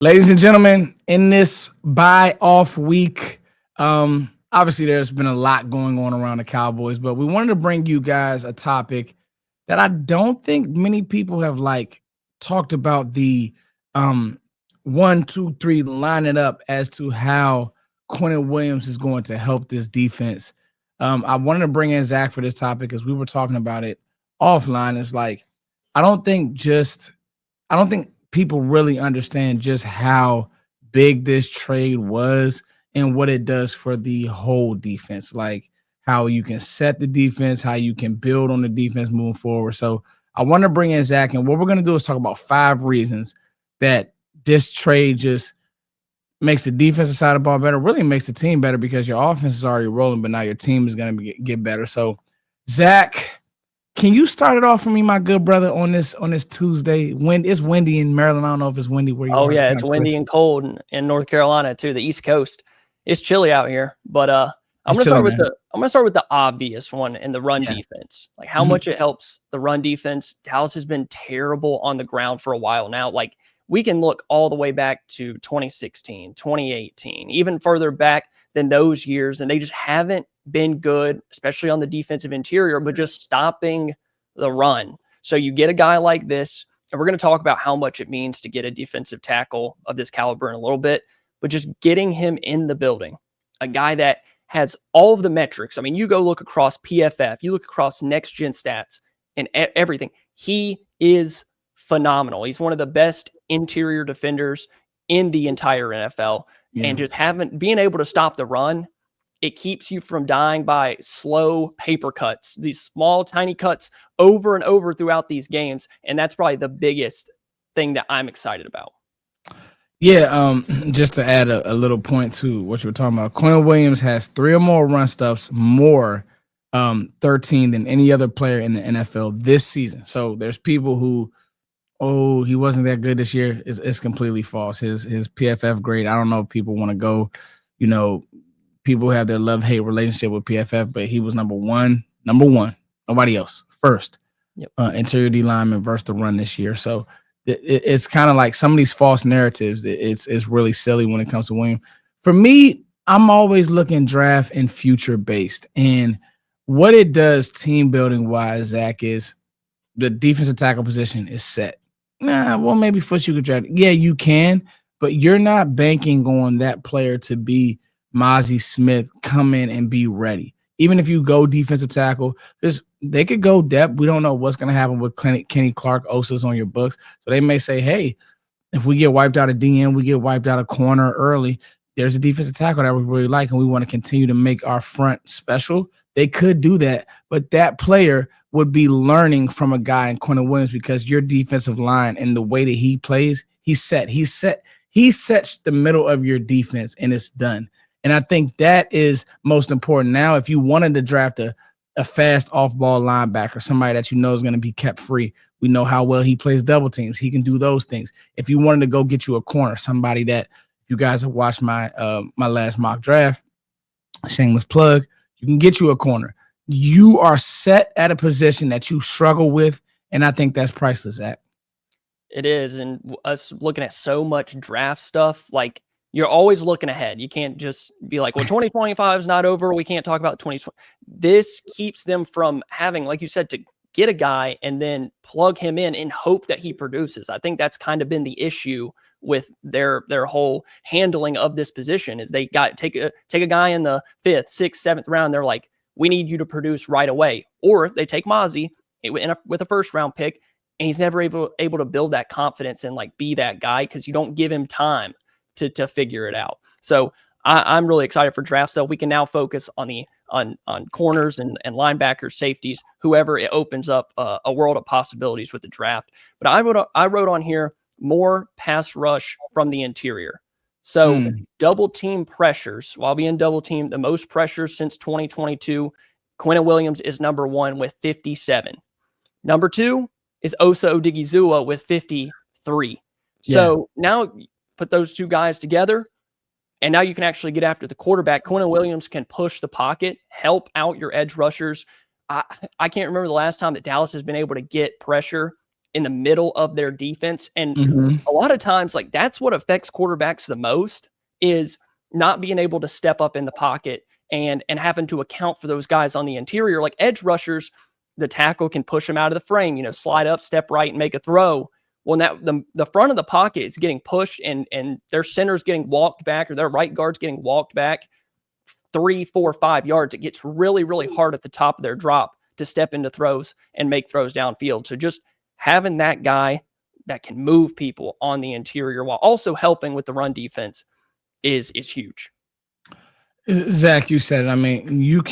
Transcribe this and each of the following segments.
Ladies and gentlemen, in this bye-off week, obviously there's been a lot going on around the Cowboys, but we wanted to bring you guys a topic that I don't think many people have talked about the one, two, three, line it up as to how Quinnen Williams is going to help this defense. I wanted to bring in Zach for this topic because we were talking about it offline. It's like I don't think people really understand just how big this trade was and what it does for the whole defense. Like how you can set the defense, how you can build on the defense moving forward. So I want to bring in Zach, and what we're going to do is talk about 5 reasons that this trade just makes the defensive side of the ball better, really makes the team better because your offense is already rolling, but now your team is going to get better. So, Zach, can you start it off for me, my good brother, on this Tuesday? It's windy in Maryland. I don't know if it's windy where you are. Oh, yeah, it's windy and cold in North Carolina, too, the East Coast. It's chilly out here, but I'm going to start with the obvious one in the run defense. Like how much it helps the run defense. Dallas has been terrible on the ground for a while now. Like we can look all the way back to 2016, 2018, even further back than those years, and they just haven't been good, especially on the defensive interior, but just stopping the run. So you get a guy like this, and we're going to talk about how much it means to get a defensive tackle of this caliber in a little bit, but just getting him in the building, a guy that has all of the metrics. I mean, you go look across PFF, you look across next gen stats and everything. He is phenomenal. He's one of the best interior defenders in the entire NFL. And just being able to stop the run, it keeps you from dying by slow paper cuts, these small, tiny cuts over and over throughout these games. And that's probably the biggest thing that I'm excited about. Yeah, just to add a little point to what you were talking about, Quinnen Williams has 3 or more run stuffs, more 13 than any other player in the NFL this season. So there's people who, he wasn't that good this year. It's completely false. His PFF grade, I don't know if people want to go, people have their love-hate relationship with PFF, but he was number one, nobody else, first interior D lineman versus the run this year. So it's kind of like some of these false narratives. It's really silly when it comes to William. For me, I'm always looking draft and future based. And what it does team building wise, Zach, is the defensive tackle position is set. Maybe Foots you could draft. Yeah, you can, but you're not banking on that player to be Mozzie Smith, come in and be ready. Even if you go defensive tackle, they could go depth. We don't know what's going to happen with Kenny Clark, Osa's on your books. So they may say, hey, if we get wiped out of DN, we get wiped out of corner early, there's a defensive tackle that we really like, and we want to continue to make our front special. They could do that, but that player would be learning from a guy in Quinnen Williams because your defensive line and the way that he plays, he sets the middle of your defense, and it's done. And I think that is most important. Now, if you wanted to draft a fast off-ball linebacker, somebody that you know is going to be kept free, we know how well he plays double teams. He can do those things. If you wanted to go get you a corner, somebody that you guys have watched my last mock draft, shameless plug, you can get you a corner. You are set at a position that you struggle with, and I think that's priceless, Zach. It is, and us looking at so much draft stuff, like you're always looking ahead. You can't just be like, well, 2025 is not over. We can't talk about 2020. This keeps them from having, like you said, to get a guy and then plug him in and hope that he produces. I think that's kind of been the issue with their whole handling of this position is they take a guy in the 5th, 6th, 7th round. They're like, we need you to produce right away. Or they take Mozzie with a first round pick, and he's never able to build that confidence and like be that guy because you don't give him time to figure it out. So I'm really excited for draft stuff. We can now focus on corners and linebackers, safeties, whoever. It opens up a world of possibilities with the draft. But I wrote on here more pass rush from the interior. So double team pressures, while being double team, the most pressures since 2022, Quinnen Williams is number 1 with 57. Number 2 is Osa Odigizua with 53. So now put those two guys together, and now you can actually get after the quarterback. Quinnen Williams can push the pocket, help out your edge rushers. I can't remember the last time that Dallas has been able to get pressure in the middle of their defense. And Mm-hmm. a lot of times, like, that's what affects quarterbacks the most, is not being able to step up in the pocket and having to account for those guys on the interior. Like edge rushers, the tackle can push them out of the frame, you know, slide up, step right, and make a throw. When the front of the pocket is getting pushed and their center's getting walked back, or their right guard's getting walked back 3, 4, 5 yards, it gets really, really hard at the top of their drop to step into throws and make throws downfield. So just having that guy that can move people on the interior while also helping with the run defense is huge. Zach, you said it. I mean, we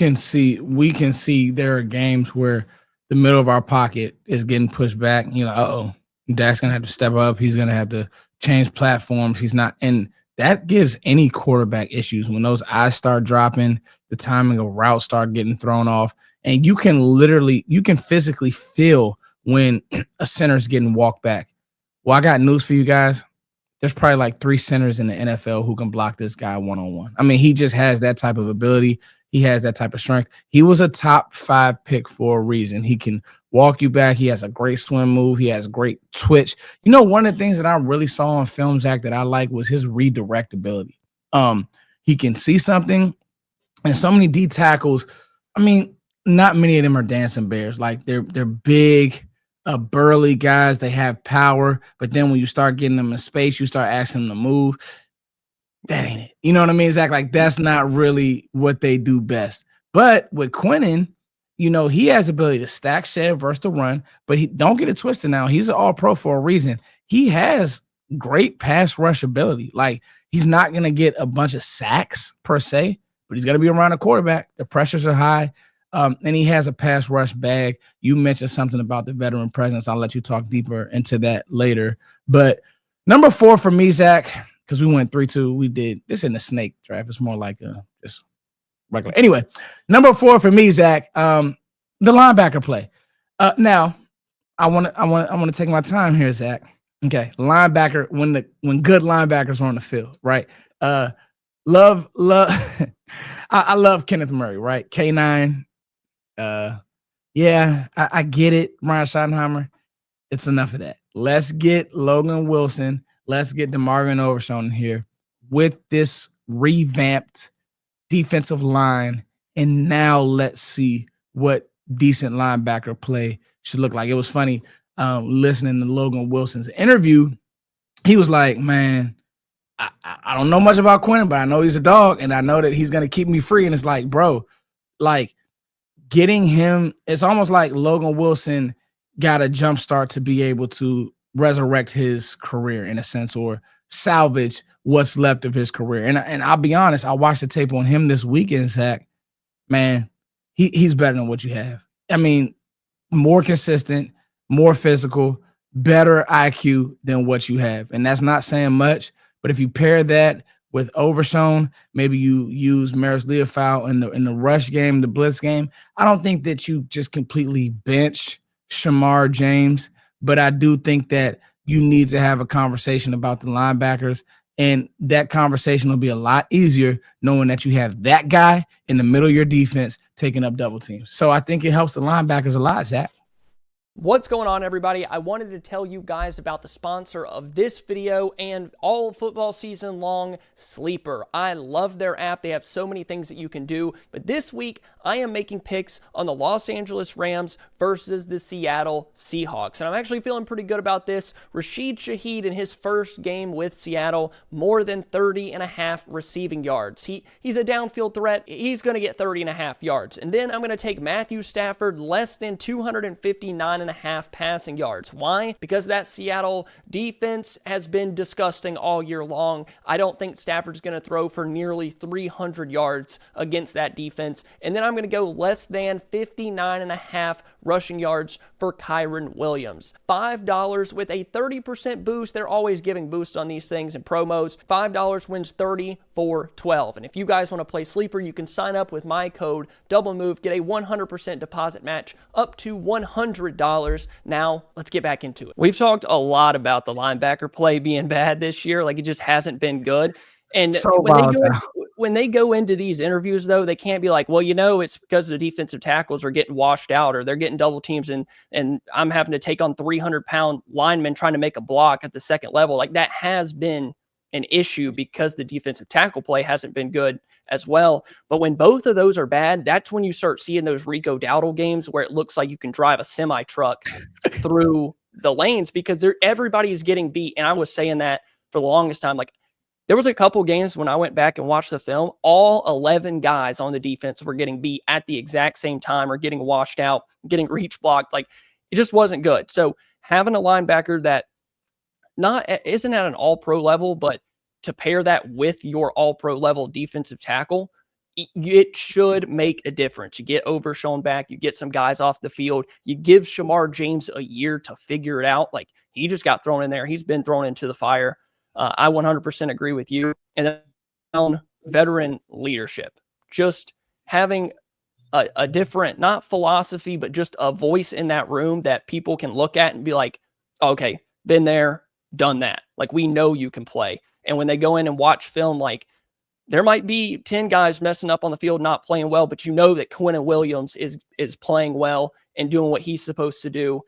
can see there are games where the middle of our pocket is getting pushed back. You know, Dak's gonna have to step up. He's gonna have to change platforms. He's not, and that gives any quarterback issues when those eyes start dropping, the timing of routes start getting thrown off, and you can physically feel when a center's getting walked back. Well, I got news for you guys. There's probably like 3 centers in the NFL who can block this guy one-on-one. I mean, he just has that type of ability. He has that type of strength. He was a top 5 pick for a reason. He can walk you back. He has a great swim move. He has great twitch. You know, one of the things that I really saw on film, Zach, that I like was his redirect ability. He can see something, and so many D tackles, I mean, not many of them are dancing bears. Like they're big, burly guys. They have power, but then when you start getting them in space, you start asking them to move. That ain't it. You know what I mean, Zach? Like that's not really what they do best. But with Quinnen, you know, he has the ability to stack, shed, versus the run, but he don't get it twisted now. He's an all-pro for a reason. He has great pass rush ability. Like he's not going to get a bunch of sacks per se, but he's going to be around the quarterback. The pressures are high. And he has a pass rush bag. You mentioned something about the veteran presence. I'll let you talk deeper into that later. But number 4 for me, Zach, because we went 3-2. We did this in the snake draft. It's more like just regular. Anyway, number 4 for me, Zach, the linebacker play. Now, I want to take my time here, Zach. Okay, linebacker when good linebackers are on the field, right? Love. I love Kenneth Murray, right? K9. Yeah, I get it, Ryan Schottenheimer. It's enough of that. Let's get Logan Wilson. Let's get DeMarvin Overshown here with this revamped defensive line. And now let's see what decent linebacker play should look like. It was funny listening to Logan Wilson's interview. He was like, man, I don't know much about Quinnen, but I know he's a dog, and I know that he's going to keep me free. And it's like, bro, like, getting him, it's almost like Logan Wilson got a jump start to be able to resurrect his career in a sense, or salvage what's left of his career. And I'll be honest, I watched the tape on him this weekend, Zach. Man, he's better than what you have. I mean, more consistent, more physical, better IQ than what you have. And that's not saying much, but if you pair that with Overshown, maybe you use Maris Leofau in the rush game, the blitz game. I don't think that you just completely bench Shamar James, but I do think that you need to have a conversation about the linebackers, and that conversation will be a lot easier knowing that you have that guy in the middle of your defense taking up double teams. So I think it helps the linebackers a lot, Zach. What's going on, everybody? I wanted to tell you guys about the sponsor of this video and all football season long, Sleeper. I love their app. They have so many things that you can do. But this week, I am making picks on the Los Angeles Rams versus the Seattle Seahawks. And I'm actually feeling pretty good about this. Rashid Shaheed in his first game with Seattle, more than 30.5 receiving yards. He's a downfield threat. He's going to get 30.5 yards. And then I'm going to take Matthew Stafford, less than 259.5 passing yards. Why? Because that Seattle defense has been disgusting all year long. I don't think Stafford's going to throw for nearly 300 yards against that defense. And then I'm going to go less than 59.5 rushing yards for Kyren Williams. $5 with a 30% boost. They're always giving boosts on these things and promos. $5 wins 30 for 12. And if you guys want to play Sleeper, you can sign up with my code DoubleMove, get a 100% deposit match up to $100. Now, let's get back into it. We've talked a lot about the linebacker play being bad this year. Like, it just hasn't been good. And So when they go into these interviews, though, they can't be like, well, it's because the defensive tackles are getting washed out or they're getting double teams and I'm having to take on 300-pound linemen trying to make a block at the second level. Like, that has been an issue because the defensive tackle play hasn't been good as well. But when both of those are bad, that's when you start seeing those Rico Dowdle games where it looks like you can drive a semi truck through the lanes because everybody is getting beat. And I was saying that for the longest time. Like, there was a couple games when I went back and watched the film, all 11 guys on the defense were getting beat at the exact same time or getting washed out, getting reach blocked. Like, it just wasn't good. So having a linebacker that isn't at an all-pro level, but to pair that with your all-pro level defensive tackle, it should make a difference. You get Overshown back, you get some guys off the field, you give Shamar James a year to figure it out. Like, he just got thrown in there. He's been thrown into the fire. I 100% agree with you. And then veteran leadership, just having a different, not philosophy, but just a voice in that room that people can look at and be like, okay, been there, done that. Like, we know you can play. And when they go in and watch film, like, there might be 10 guys messing up on the field, not playing well, but you know that Quinnen Williams is playing well and doing what he's supposed to do.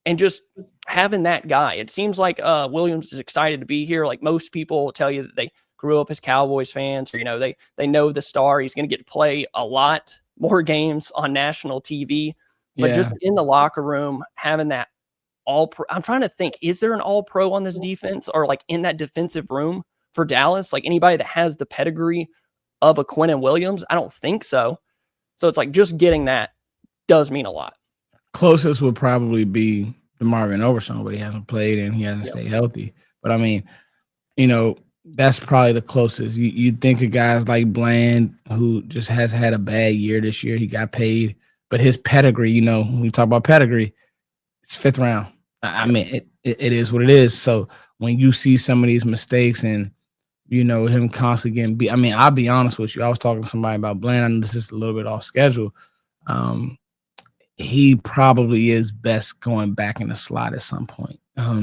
And just having that guy, it seems like Williams is excited to be here. Like, most people will tell you that they grew up as Cowboys fans, or, they know the star. He's going to get to play a lot more games on national TV. But just in the locker room, having that all-pro. I'm trying to think, is there an all-pro on this defense or like in that defensive room for Dallas? Like, anybody that has the pedigree of a Quinnen Williams? I don't think so. So it's like, just getting that does mean a lot. Closest would probably be the Marvin Overshown, but he hasn't played and he hasn't stayed healthy. But I mean, that's probably the closest. You'd think of guys like Bland, who just has had a bad year this year. He got paid, but his pedigree, when we talk about pedigree, it's 5th round. I mean, it is what it is. So when you see some of these mistakes and, him constantly getting beat, I mean, I'll be honest with you. I was talking to somebody about Bland. I know this is a little bit off schedule. He probably is best going back in the slot at some point,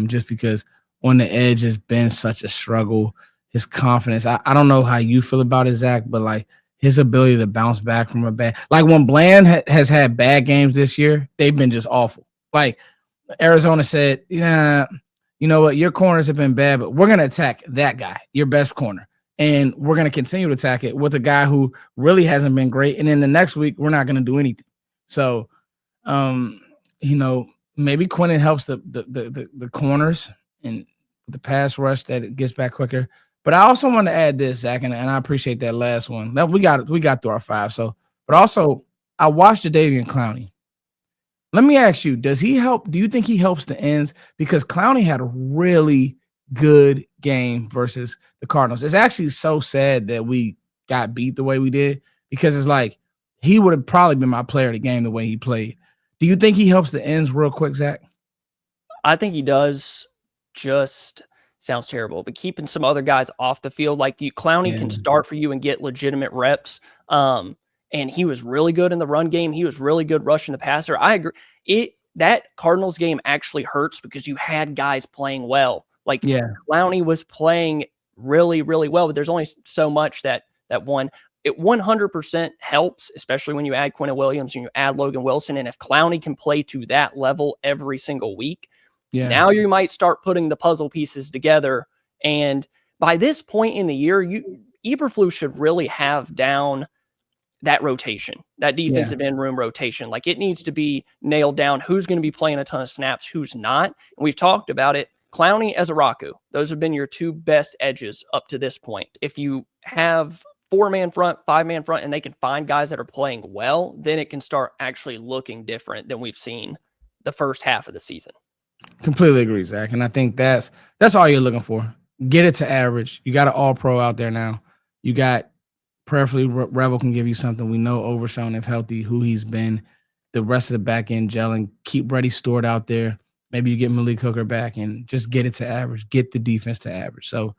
just because on the edge has been such a struggle. His confidence, I don't know how you feel about it, Zach, but like his ability to bounce back from a bad, like when Bland has had bad games this year, they've been just awful. Like Arizona said, yeah, you know what, your corners have been bad, but we're going to attack that guy, your best corner. And we're going to continue to attack it with a guy who really hasn't been great. And then the next week, we're not going to do anything. So, maybe Quinnen helps the corners and the pass rush that it gets back quicker. But I also want to add this, Zach, and I appreciate that last one. That we got through our 5. So, but also I watched Jadeveon Clowney. Let me ask you, does he help? Do you think he helps the ends? Because Clowney had a really good game versus the Cardinals. It's actually so sad that we got beat the way we did, because it's like he would have probably been my player of the game the way he played. Do you think he helps the ends real quick, Zach? I think he does. Just sounds terrible, but keeping some other guys off the field, like Clowney can start for you and get legitimate reps. And he was really good in the run game. He was really good rushing the passer. I agree. That Cardinals game actually hurts because you had guys playing well. Like Clowney was playing really, really well, but there's only so much that one. It 100% helps, especially when you add Quinnen Williams and you add Logan Wilson. And if Clowney can play to that level every single week, now you might start putting the puzzle pieces together. And by this point in the year, Eberflus should really have down that rotation, that defensive end room rotation. Like, it needs to be nailed down. Who's going to be playing a ton of snaps, who's not. And we've talked about it. Clowney, Ezeraku, those have been your 2 best edges up to this point. If you have 4-man front, 5-man front, and they can find guys that are playing well, then it can start actually looking different than we've seen the first half of the season. Completely agree, Zach. And I think that's all you're looking for. Get it to average. You got an all-pro out there now. You got, prayerfully, Revel can give you something. We know Overshown, if healthy, who he's been. The rest of the back end gelling. Keep Brady Stewart out there. Maybe you get Malik Hooker back and just get it to average. Get the defense to average. So,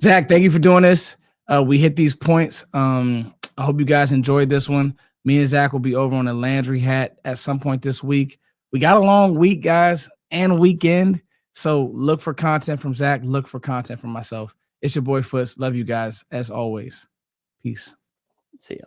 Zach, thank you for doing this. We hit these points. I hope you guys enjoyed this one. Me and Zach will be over on the Landry Hat at some point this week. We got a long week, guys, and weekend. So look for content from Zach. Look for content from myself. It's your boy Foots. Love you guys as always. Peace. See ya.